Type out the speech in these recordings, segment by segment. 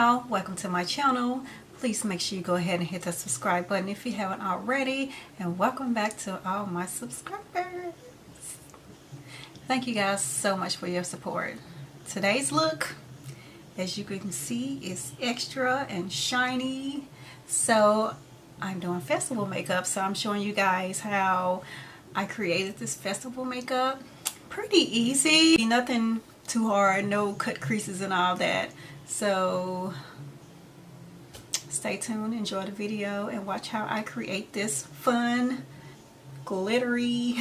y'all, welcome to my channel. Please make sure you go ahead and hit the subscribe button if you haven't already, and welcome back to all my subscribers. Thank you guys so much for your support. Today's look, as you can see, is extra and shiny. So I'm doing festival makeup, so I'm showing you guys how I created this festival makeup. Pretty easy, nothing too hard, no cut creases and all that. So stay tuned, enjoy the video, and watch how I create this fun, glittery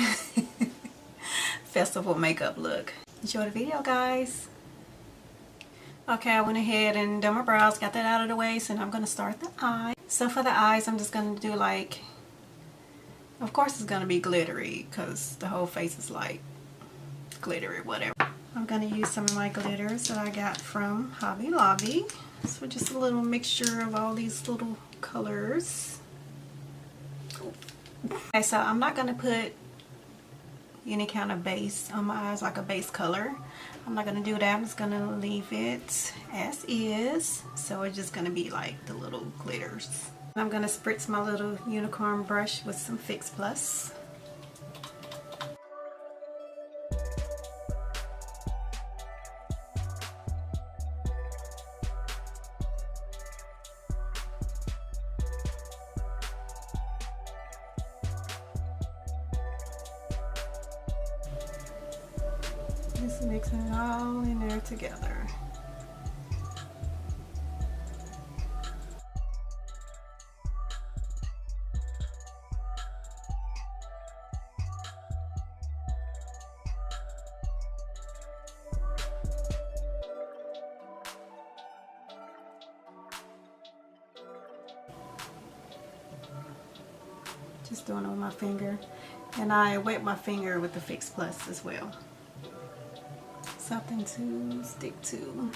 festival makeup look. Enjoy the video, guys. Okay, I went ahead and done my brows, got that out of the way, so now I'm going to start the eye. So for the eyes, I'm just going to do like, of course it's going to be glittery because the whole face is like glittery, whatever. I'm going to use some of my glitters that I got from Hobby Lobby. So just a little mixture of all these little colors. Okay, so I'm not going to put any kind of base on my eyes, like a base color. I'm not going to do that. I'm just going to leave it as is. So it's just going to be like the little glitters. I'm going to spritz my little unicorn brush with some Fix Plus. Just mixing it all in there together. Just doing it with my finger, and I wet my finger with the Fix Plus as well. Something to stick to.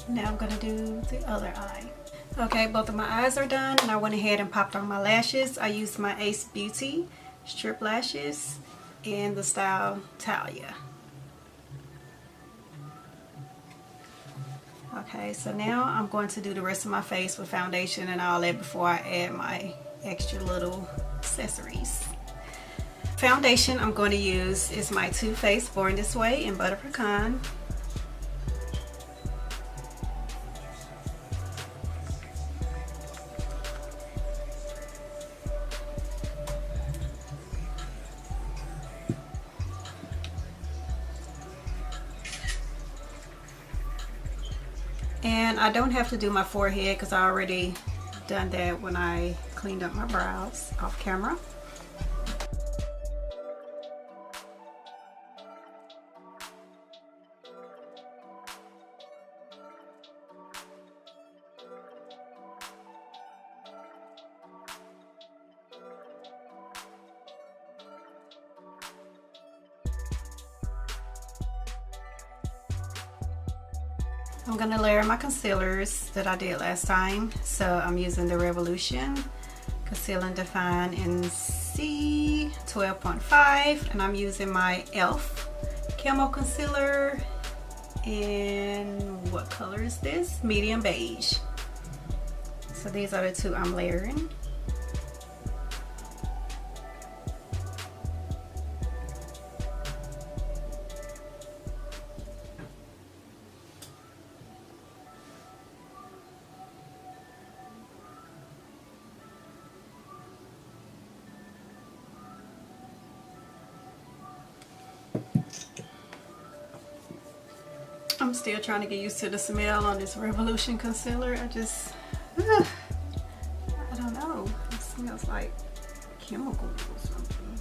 Now I'm going to do the other eye. Okay, both of my eyes are done, and I went ahead and popped on my lashes. I used my Ace Beauty Strip lashes in the style Thalia. Okay, so now I'm going to do the rest of my face with foundation and all that before I add my extra little accessories. Foundation I'm going to use is my Too Faced Born This Way in Butter Pecan. And I don't have to do my forehead because I already done that when I cleaned up my brows off camera. I'm going to layer my concealers that I did last time. So I'm using the Revolution Conceal and Define in C 12.5, and I'm using my e.l.f. Camo concealer in, what color is this? Medium beige. So these are the two I'm layering. I'm still trying to get used to the smell on this Revolution concealer. I don't know. It smells like chemicals or something.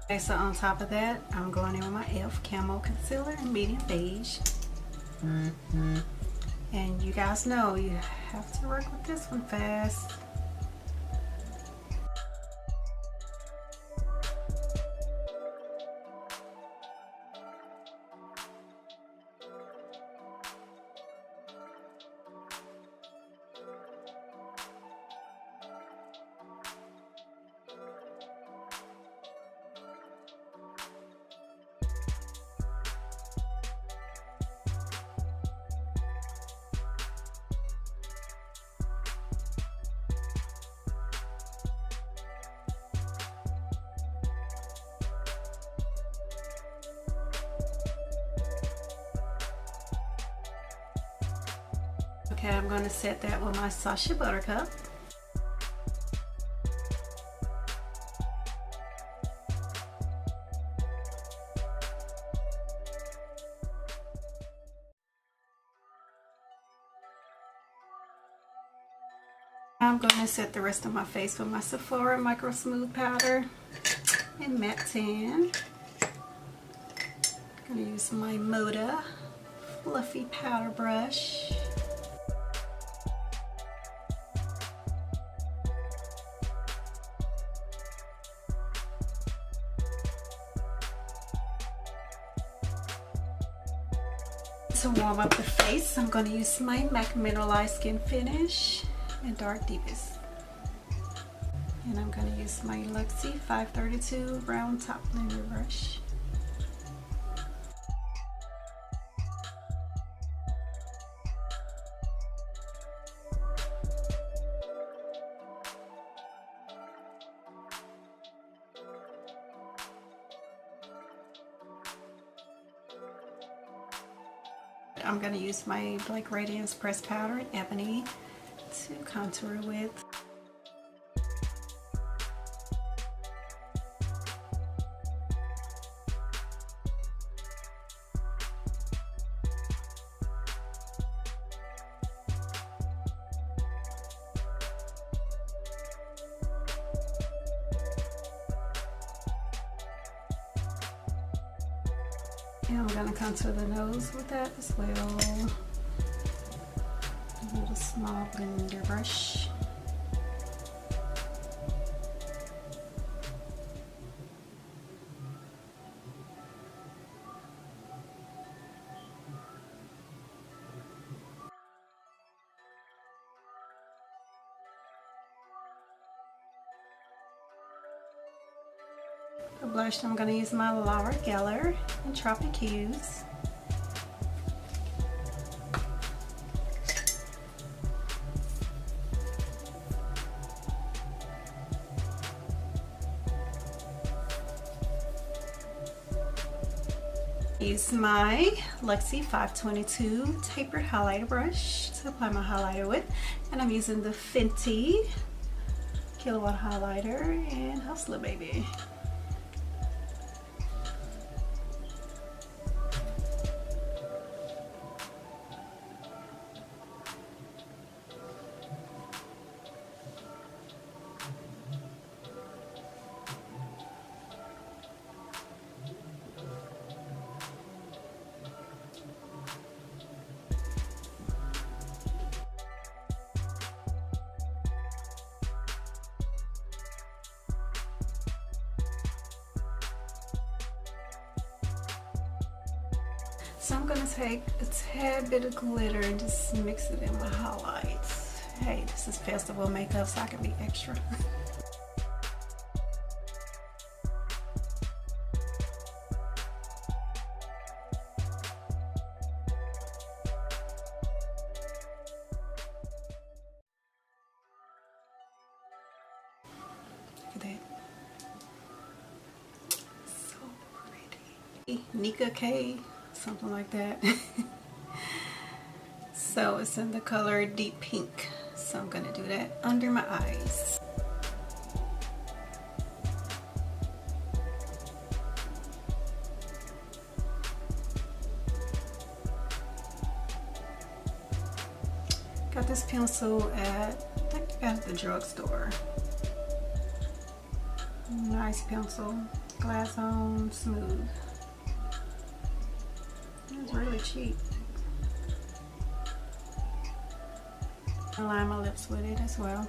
Okay, so on top of that, I'm going in with my e.l.f. Camo Concealer in medium beige. And you guys know you have to work with this one fast. Okay, I'm going to set that with my Sasha Buttercup. I'm going to set the rest of my face with my Sephora Micro Smooth Powder in Matte Tan. I'm going to use my Moda Fluffy Powder Brush. To warm up the face, I'm going to use my MAC Mineralized Skin Finish in Dark Deepest. And I'm going to use my Luxie 532 Round Top Blender Brush. I'm going to use my Radiance pressed powder in Ebony to contour with. And I'm going to contour the nose with that as well. A little small blender brush. For blush, I'm going to use my Laura Geller in Tropic Hughes. Use my Luxie 522 tapered highlighter brush to apply my highlighter with, and I'm using the Fenty Kilowatt highlighter in Hustler Baby. So I'm going to take a tad bit of glitter and just mix it in my highlights. Hey, this is festival makeup, so I can be extra. Look at that. So pretty. Nicka K. Something like that. So it's in the color deep pink, so I'm gonna do that under my eyes. Got this pencil at, I think, at the drugstore. Nice pencil. Glass on Smooth. It's really cheap. I line my lips with it as well.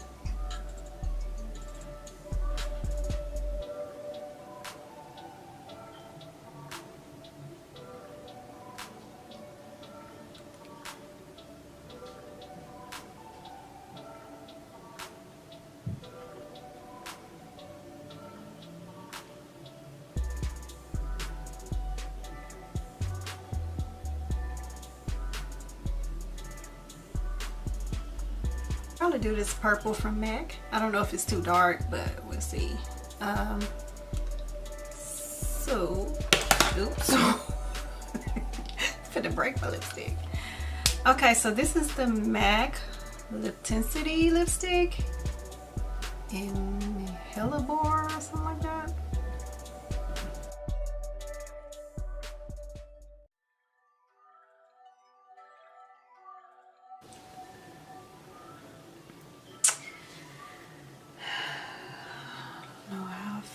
Probably do this purple from MAC. I don't know if it's too dark, but we'll see. Oops. Finna break my lipstick. Okay, so this is the MAC Lip Tensity lipstick in Hellebore or something like that.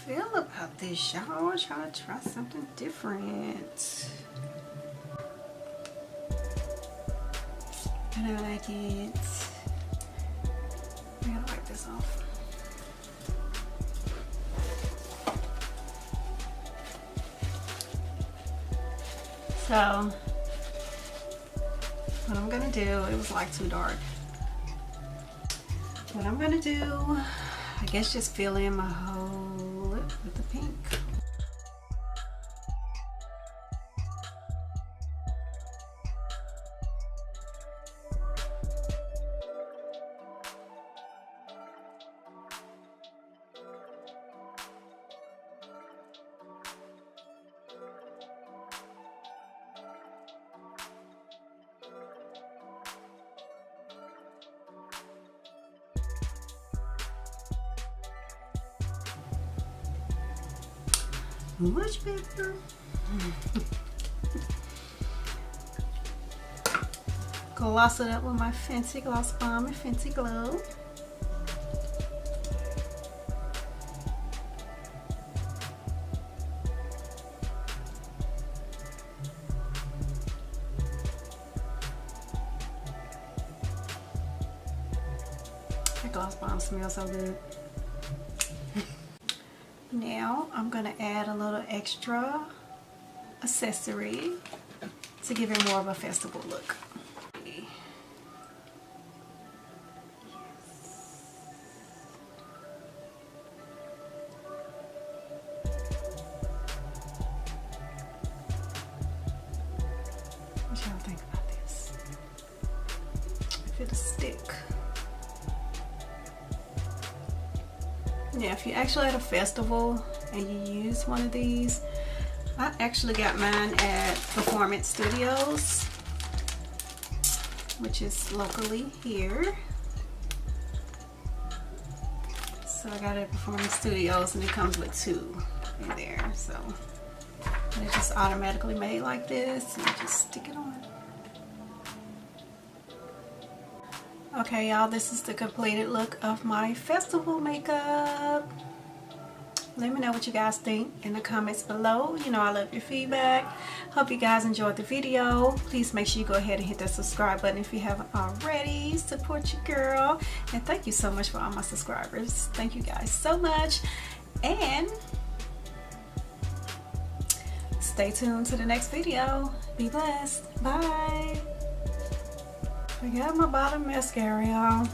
Feel about this, y'all. Trying to try something different. And I like it. I gotta wipe this off. So what I'm gonna do, it was like too dark. What I'm gonna do, I guess just fill in my whole lip with the pink. Much better. Gloss it up with my Fenty Gloss Bomb and Fenty Glow. That Gloss Bomb smells so good. Now I'm going to add a little extra accessory to give it more of a festival look. What y'all think about this? If it'll stick. Yeah, if you're actually at a festival and you use one of these, I actually got mine at Performance Studios, which is locally here. So I got it at Performance Studios and it comes with 2 in there. So and it's just automatically made like this and you just stick it on. Okay, y'all, this is the completed look of my festival makeup. Let me know what you guys think in the comments below. You know I love your feedback. Hope you guys enjoyed the video. Please make sure you go ahead and hit that subscribe button if you haven't already. Support your girl. And thank you so much for all my subscribers. Thank you guys so much. And stay tuned to the next video. Be blessed. Bye. I got my bottom mascara, y'all.